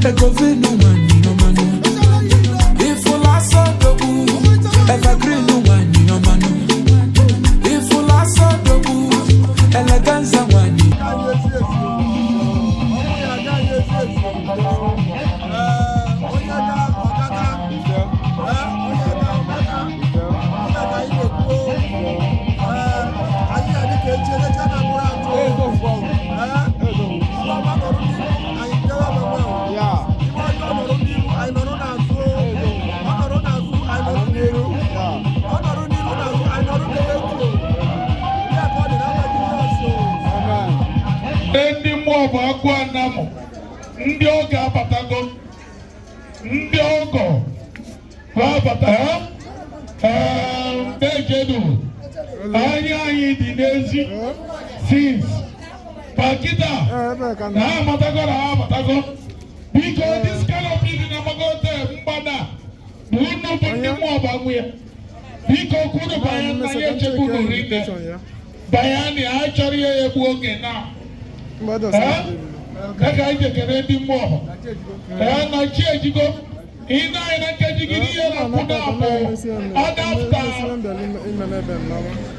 Egovino mani omano. Ifulaso dobu. Evergreen mani omano. Ifulaso dobu. Eleganza mani. Namo ndị oge abatago ndị ogo abata dejedu anyị dị n'ezi since pakita na abatago biko this kind of thing na magote mgbada bụ unu bụ ndị mmụọ banwe ya biko kwuru banya na ya echekwu n'orite bayani a chọrọ ya egbu oge na kaka ije kere ndị mmụọ na chi ejigo ina ina kejigiri ihe na kwụda abụ adapta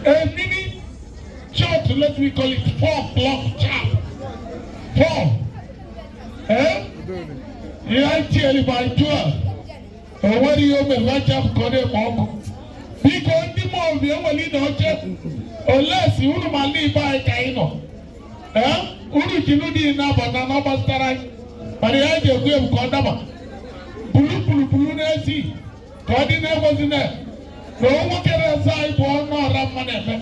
a mini church, let me call it 4 o'clock chap 4 yeah, till by 12 where you may watch up kode moko because ndị mmụọ bi enweli na oche unless unu ma live by kaino uru jinu di na bana na bastara bari ya je gwe ko daba bulu na si ko di na bozi na no wo kere sai bo no ra ma na fe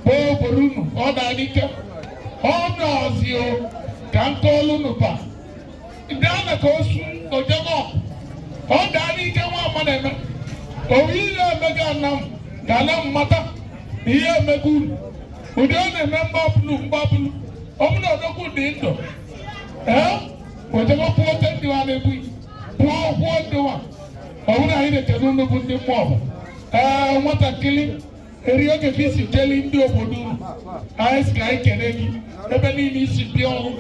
bo borunu o da ni ke o no si o kan ko lu nu pa ndana ko su o je mo o da ni ke wa ma na me o wi na mega nam kana mata iye megu udone member bulu omuno doku dindo wotego pote ndiwa lebu po ndiwa omuna ine kenunu bundi mwa mwata kili eriyo ke fisi keli ndi obodu aiska ikenegi ebe nini isi biyo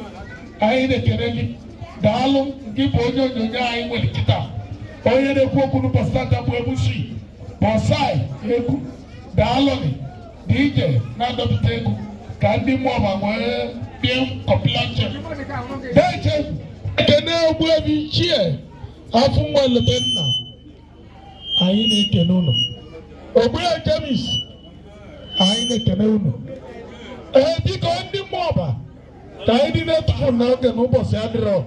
aine kenegi dalu ngipo onyo ai mweli kita oye de kunu pasata bwebushi bosai eku dalu ni DJ na dobitegu kandi mwa mwe bien population deje kene ogbebi chie afunwa lebenna ayine kenuno ogbe jamis ayine kenuno biko ndi moba taidi ne tufu na oge no bosi adiro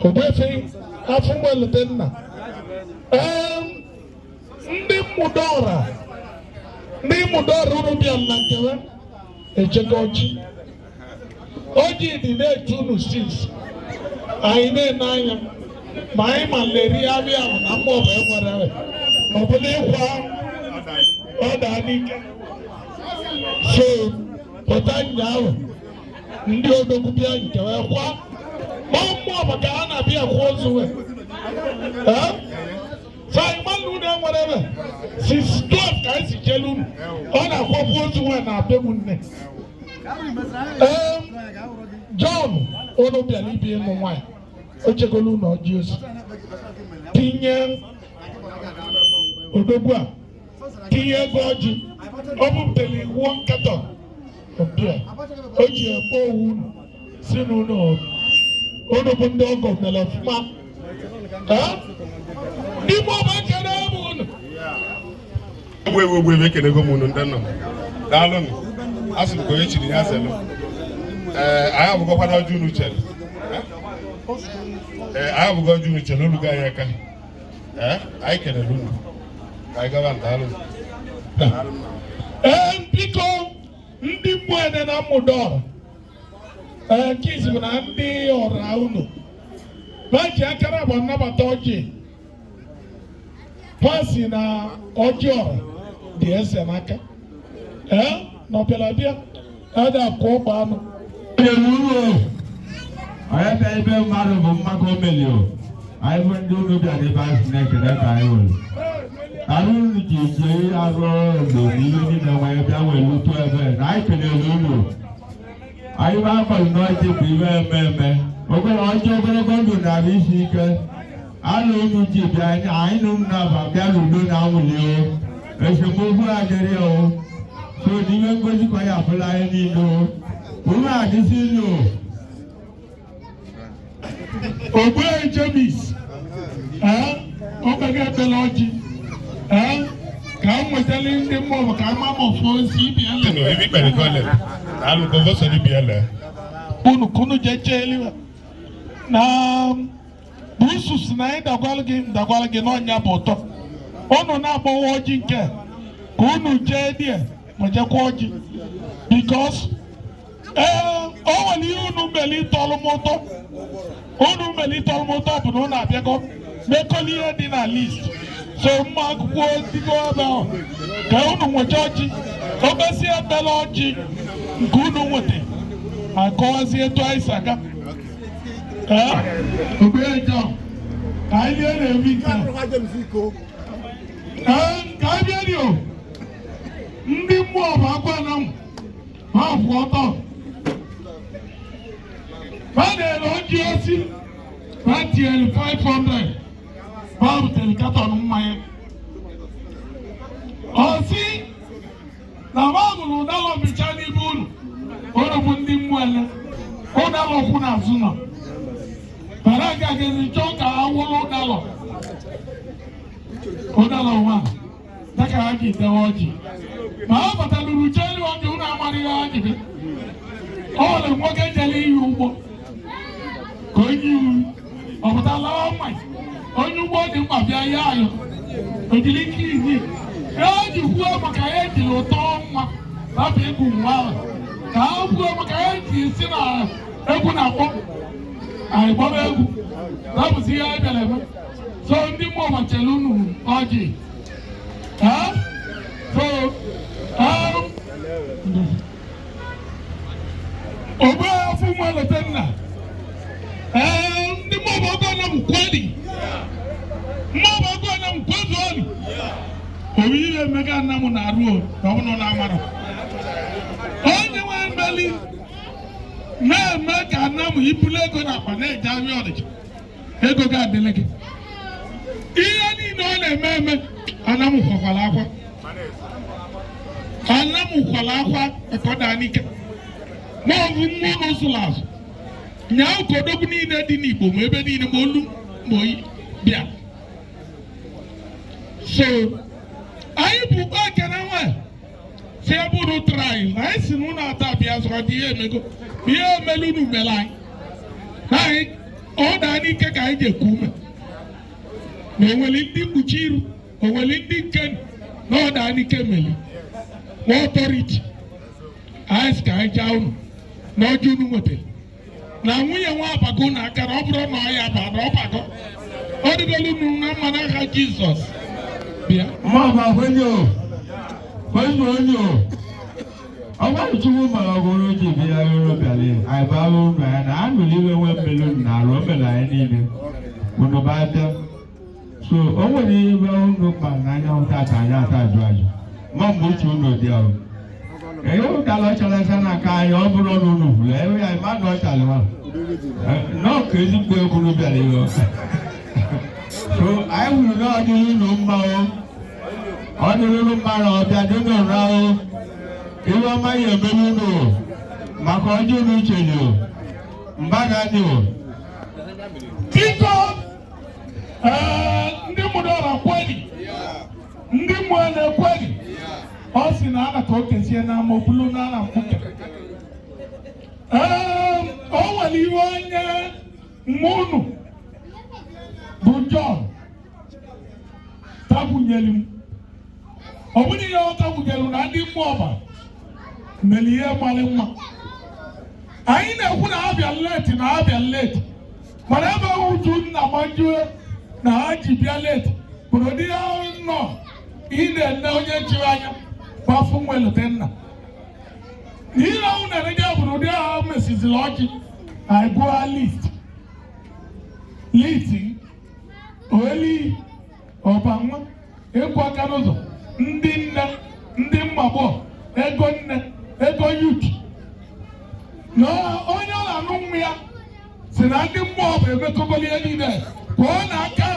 ogbe fe afunwa lebenna ndi mudora uru bi anankewe echegochi oji di ne tunu sis aine nanya mai malaria bia na mo be nwere obule kwa oda nike so potanya ndi odogu bia nkewe kwa mo baka na bia kwa ozuwe sai malu na nwere sis 12 ka isi jelu ona kwa ozuwe na abemunne John ono bia libi no wine ochegolu na ojiosi tinye odogwa tinye goji obuteli won katon obia oji ebo wu sinu no ono bondo ogo na lafuma di mo ba kere mu we kene go mu no ndanno dalon asu ko yechiri ya zelo I have go kwada junu chel I have go junu chel oluga ya ka I kene lunu I ga wan dalon biko ndi mwene na mudoro kizi na ndi ora unu baji akara bo na batoji pasi na ojo di ese maka no pelabia ada ko banu peluo aya ta ibe maru bo mako melio ai won do no bia de ba snack na kai won aru ni je aro do ni ni na wa bia we lu to ebe na ai kele lu ai wa ko no je bi me ogo ojo gara isi ike alụ unu ji bịa anyị nụ nnaba bịa n'udo na anwụli o esemokwu adịrị o so n'ime ngozi kwa ya afụla anyị niile o unu adịsị nụ Ogbe James ọgbega ebele ọjị ka m nwetara ndị mmụọ ka ama m ọfụ ozi ibi ele Ibi kpere kọle. Alụ gọvọsọ ibi ele. kunu jeje eliwa na busus na anyị dagwala gị n'ọnya bụ ụtọ unu na-agbawa ọjị nke ka unu jee die ma jekwa ọjị bikos o nwere ihe unu meli ịtọlụ m ụtọ bụ na unu abịago mekọla ihe dị na list so mma akwụkwọ digo ebe ahụ ka unu nweta ọjị obesi ebele ọjị nke unu nweta akọwazi etu anyị si aga ogbejo ka anyị lie na-ebi nke ka anyị bịa dị o ndị mmụọ bụ agwa na m ha kwụ ọtọ ha na-ere ọjị osi ha tinyere 500 ha butere katọn mmanya osi na ma mụrụ ụdara ọmịcha n'ibe unu bụ ndị mmụọ ele ụdara ọkwụ n'azụ nọ bara agaghịzi chọọ ka ha wụrụ ụdara ụwa dịka ha ji dewe ọjị ma ha batalụrụ jeli ọjị ụnụ amarịghị ha jide ọ nwere nwoke jere iyi ụgbọ ka onye iwu ọpụtala mmanya onye ugbo dị mkpa bịa ya ayọ ojiri ike izi ya ji kwuo maka ya ejiri ụtọ nwa rapụ egwu nwa ahụ ka ha kwuo maka ya ji si na egwu na-akpọ anyị gbara egwu rapụzi ihe anyị bịara eme so ndị mmụọ gbachara unu ọjị so ogbe afọ nwa leta nna ndị mmụọ bụ ọgọ na mkweli mmụọ bụ ọgọ na mkwezu oli obi ihe emega nna m na-arụ na ọbụna na amara onye nwe mmeli na-eme ka nna m ibulu ego na akpa na-eje ahịa ọdịcha ego ga-adịle gị ihe niile ọ na-eme ana m kwakwara akwa ekọda n'ike ma ọ bụ mmụọ n'ụsụlụ azụ nyaa ukodogwu niile dị n'Igbo ma ebe niile ma olu ma oyi bịa so anyị bụ ekene nwe si ebe unu tụrụ anyị na anyị si na ụlọ ata bịa zụrụ dị ihe emego ihe emelu unu mere anyị na anyị ọ daa n'ike ka anyị ji ekwu ume na onwere ndị mkpuchi iru onwere ndị nke na ọ daa n'ike meli na ọtọriti anyị si ka anyị jaa unu na ọjọọ unu nwetara na nwunye nwa abago na aka na ọ bụrụ na ọ ya ba na ọ bago ọ dịgolu unu na mma n'aha Jizọs bịa mama onye ọgba chukwu mara ọgụrụ ji bịa rụrụ bịalị anyị bara ụlọ ya na anụrụ iwe nwe mmelu na arụ o mere anyị niile unu ba bịa so o nwere ibe unu kpa n'anya ụta ka anyị ata ajụ ma mgbe uche unu dị ahụ ihe ụdala ọchara asa na aka anyị ọ bụrụ na unu hụrụ ewe ya mmadụ ọchara ma n'ọka ezigbo ekwuru bịara ihe so anyị hụrụ na ọdịrị unu mma ọ dịrị unu mma na ọbịa dị n'ụra iwe ọma ya emere unu maka ọjọọ unu chenye mbaga dị biko ndị mmadụ ọra kweli ndị mmụọ na-ekweli ọ sị na ana ka o kezie n'ama obulu na ana mkpuke o nwere iwe onye mmụnụ bụ John tabunyelu m ọ bụrụ ihe ọ tabunyelu na ndị mmụọ ọba mere ihe mmalị mma anyị na-ekwu na abịa leti mana ebe uju nna gbajuo na ha ji bịa leti bụrụ dị ya nọ ị na-ene onye chiri anya gbafu nwelote nna n'ihe ahụ na-ere gị bụrụ ụdị ahụ mesiziri ọjị anyị gụọ liti oli ọbanwa ịkwụ aka n'ụzọ ndị nne ndị mmagbọ ego nne ego yut na onye ọ na-anụ nwa ya si na ndị mmụọ bụ emekọbali ya niile pụọ n'aka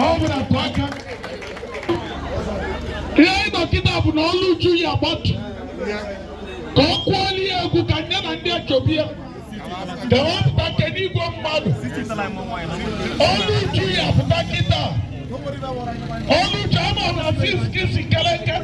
ọ bụla tụọ aka ihe anyị nọ kịta bụ na ọlụ uju ya agbatu ka ọ kwụọla ya egwu ka nye na ndị achọbi ya ka wepụta nke n'igwe mmadụ ọlụ uju ya pụta kịta ọlụ uju ama na fiskisi keleke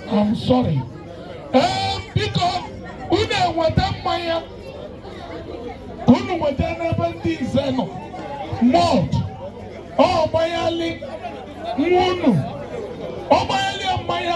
I'm sorry. Because unu weta n'ebe ndị nze nọ mọd ọ gbanyali nwunu ọ gbanyali mmanya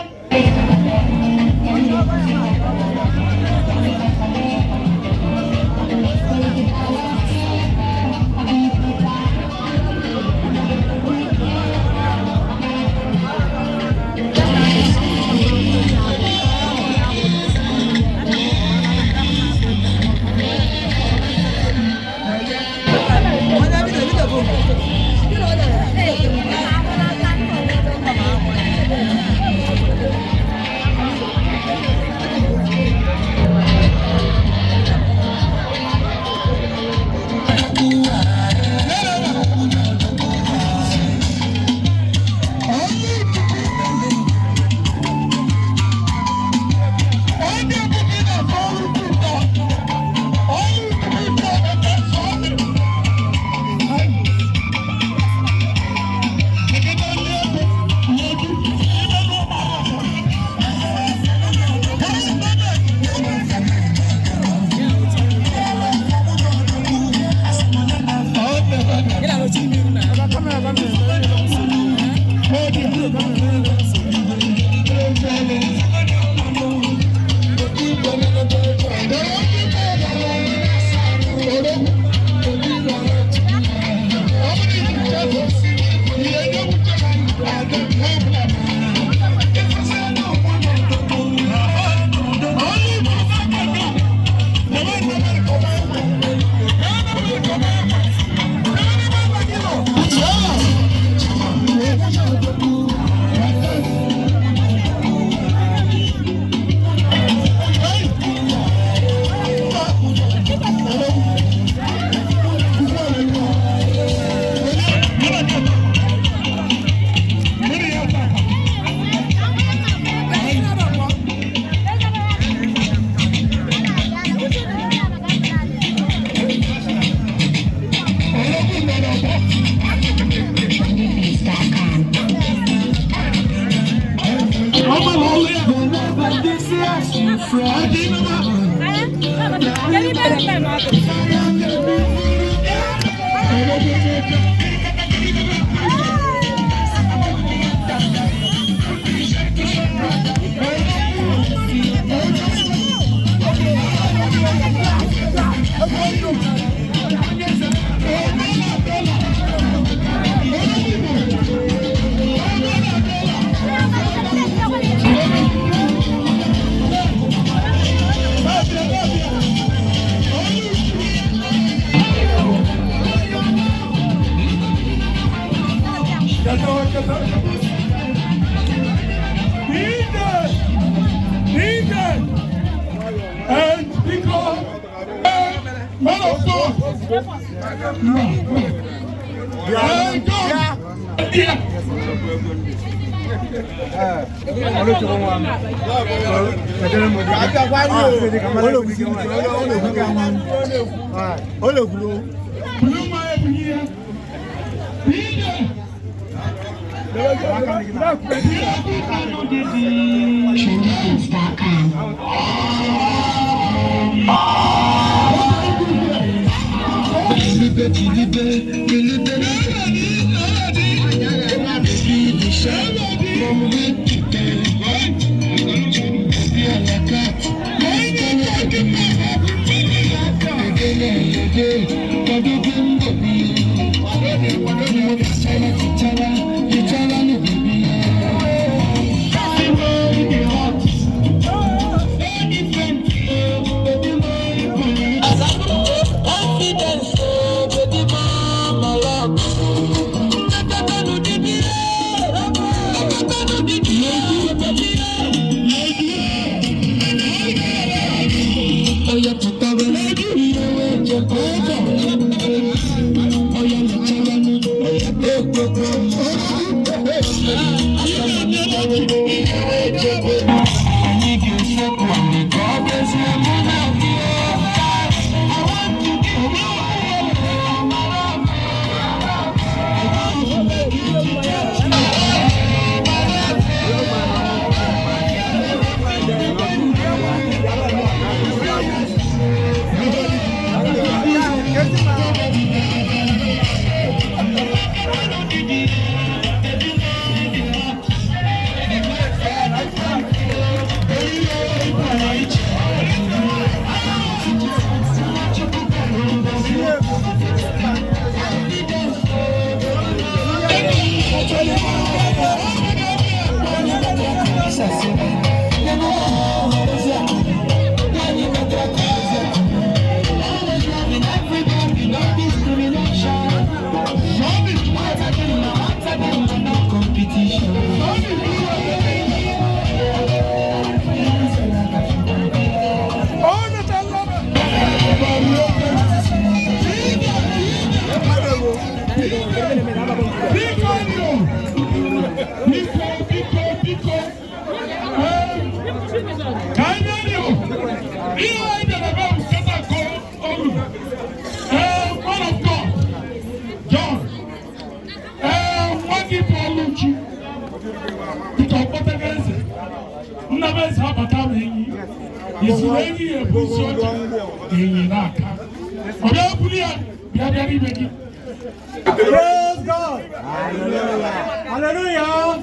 Praise God. Hallelujah. Hallelujah.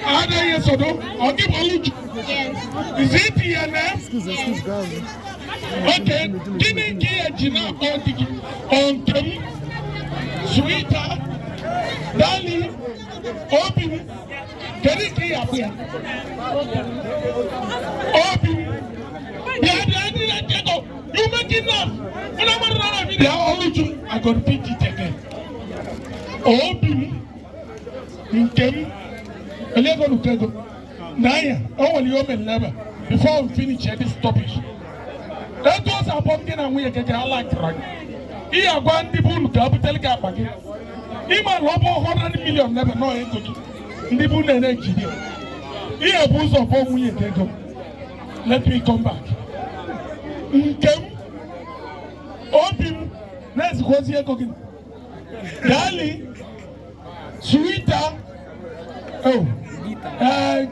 Amen. Father, yes or no? I'll give all you. Yes. Is it your name? Excuse Okay. Give me a Gina on Kemi, Sweeter, Dali, Obi, can you hear me? Obi, you make it now. They are only two. I got to repeat it again. Obi, Kemi, Elego Lukego, Naya, all you men never. Before we finish this topic. That was a pumpkin and we get a like right. He are going to bull capital gap again. He might rob 100 million never know it. The bull and egg. He a boost of 4 million. Let me come back. Come. Open. Let's go see a cooking. Dali. Sweeter. Oh.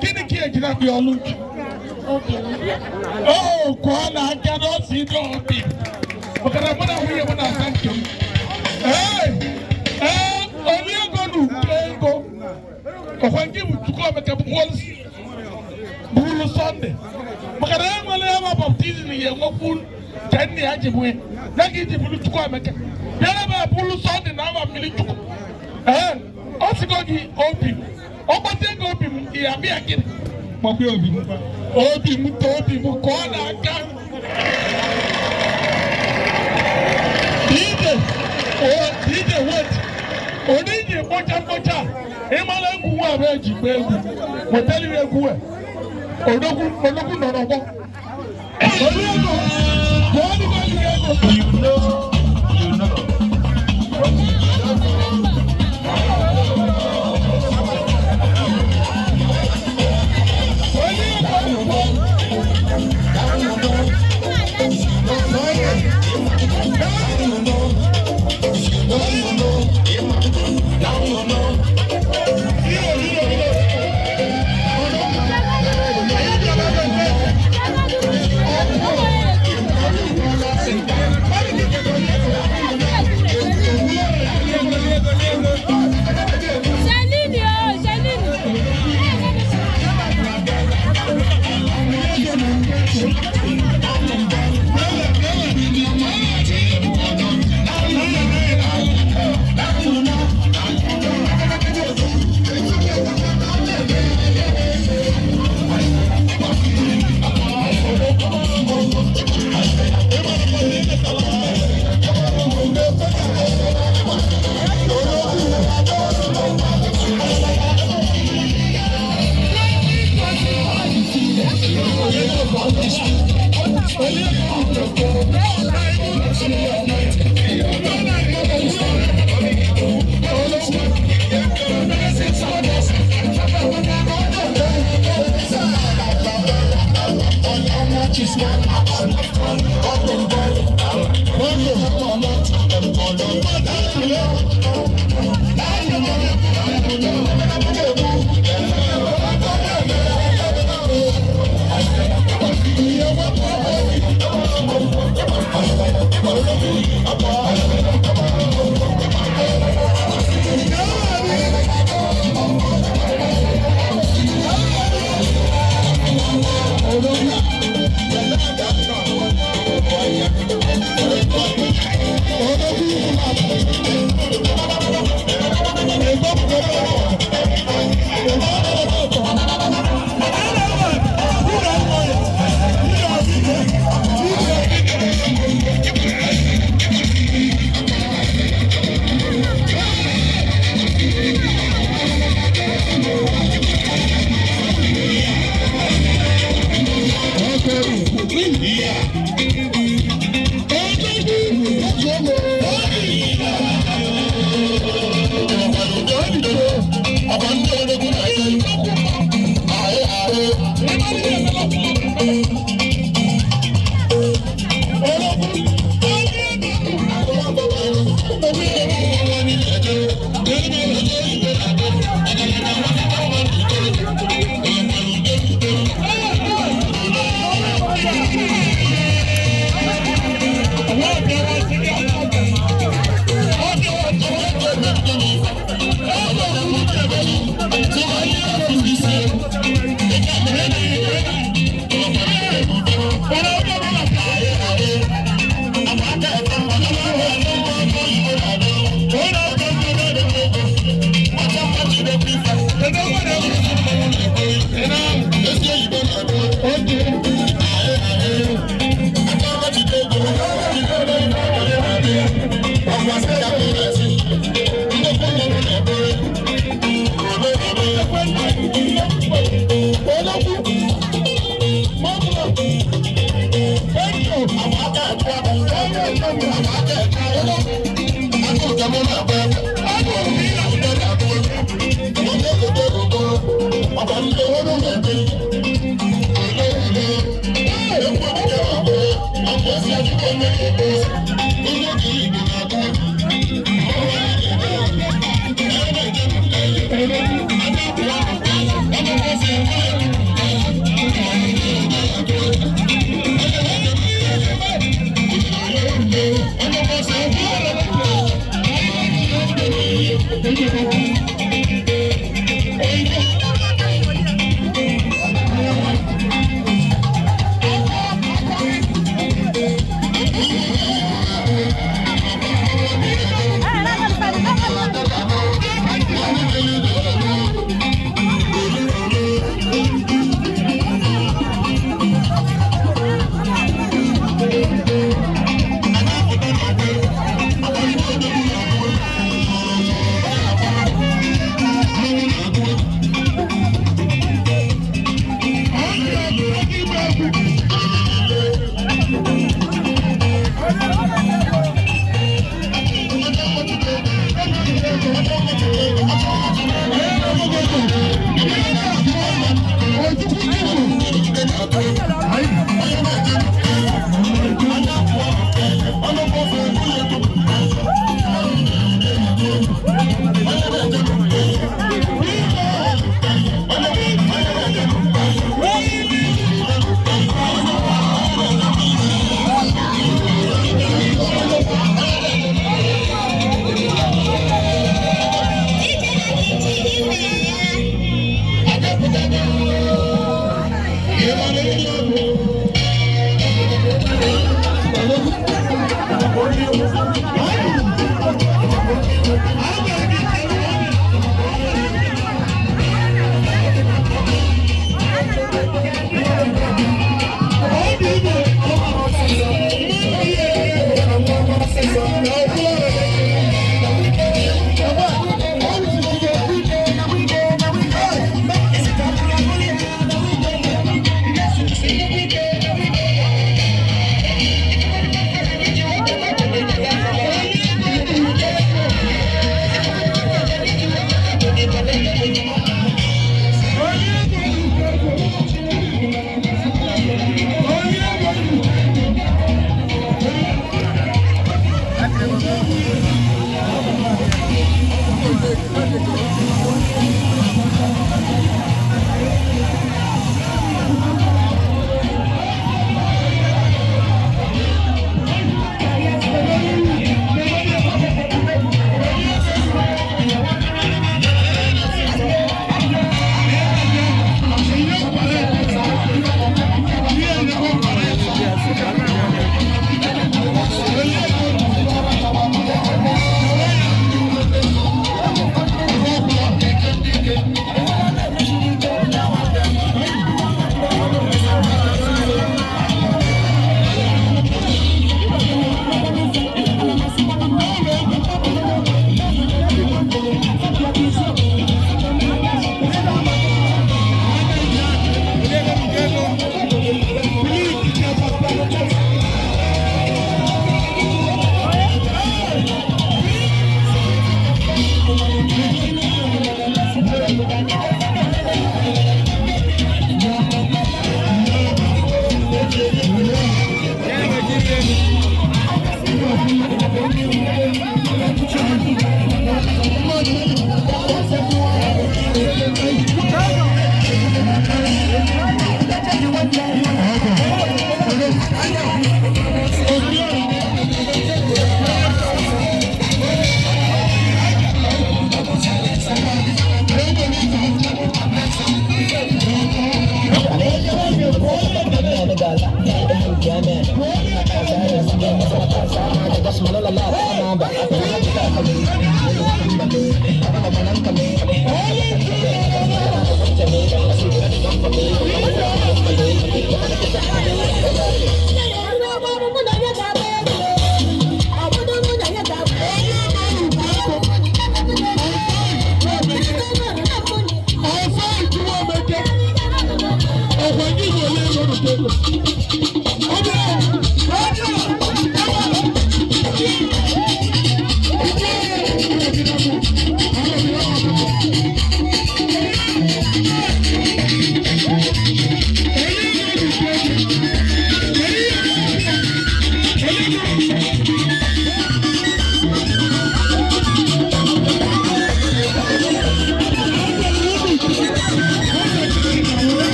Can you get your look? Oh, Kwana, I cannot see the Obi. Okay, I'm going to hear when I thank you. Hey, only I'm going to go. When you to come at the walls, Bulu Sunday. But I'm going to have a baptism here. What fool? 10 years ago, that is the Bulu to come at the Bulu Sunday. Now I'm willing to go. Also, go to Obi. Obi, Obi, I'm here. Obi mu kọ́ n'aka. DJ wait. Oníyì kpọ́chakpọ́cha. Ìmọ̀lá egwu wa bẹ́ẹ̀ jì gbé egwu. Mọ̀tẹ́lì egwu ẹ̀. Odogwu nọ̀rọ̀ gbọ́. Olú ego. Wọ́n ní bá yẹ ego. You know. Thank you.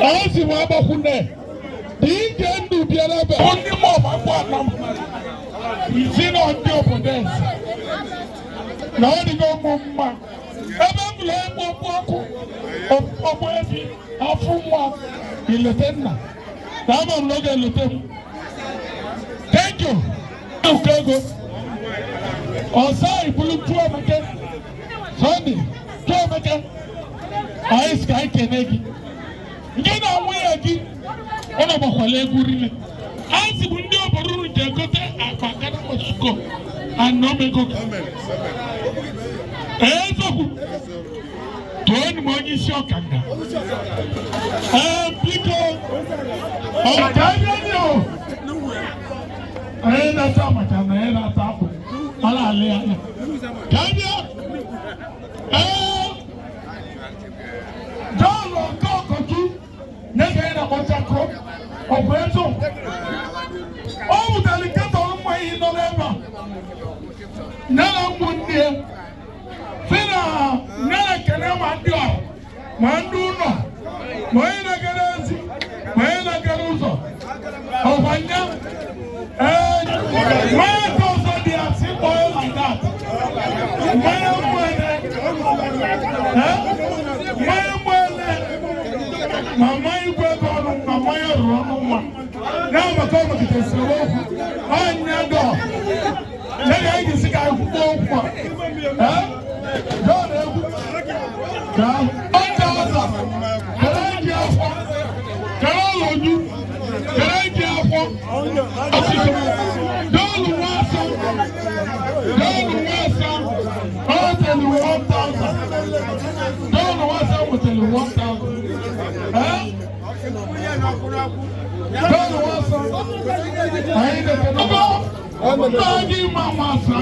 Asi wa bakune. DJ ndu biara be. Oni mo ma kwa nam. Isi no ndi opponents. Na odi go mumma. Ebe bule popo. Opo efi afumwa iletenna. Na ma mloge iletem. Thank you. Ukego. Osai bulu tuwa meke. Sunday tuwa meke. Ais kai kenegi. Ngena awe agi ona bakwale gurile ansi bundi oboruru jekote akakana masuko anome ko ezoku toni moji shokanga piko okanyo aenda sama chana aenda tapo ala ale ala kanya jalo kokotu nega na mochakro operation o delicate on my November nala munde fina nala kana manduno moina garanzi moina garuzo obanya why does they are simple like that mama igwe gonu mama ya ruo nwa na makoma kitesiro anya do na ya gisi ka kwuo kwa do na egwu ka otaza karaji afọ karaloju karaji afọ dolu wasa hotel 1000 dolu wasa hotel 1000 Don't wasa. Aida kanogo. Nagi mama sa.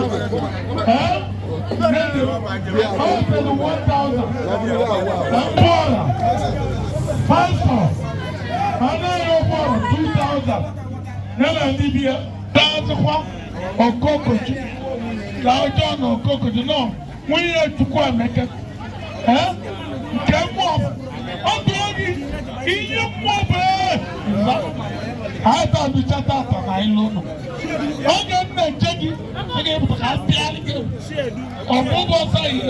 Hotel 1000. Pora. Pastor. Anayo pora 2000. Nala Libya. That's what. Okokoju. Laujo no okokoju no. When you tukwa meke. Kemo. Ogogi. Iye mobe. I thought we chat out on my loan. Okay, no, Jackie. Okay, but I'll be able to. Or move outside.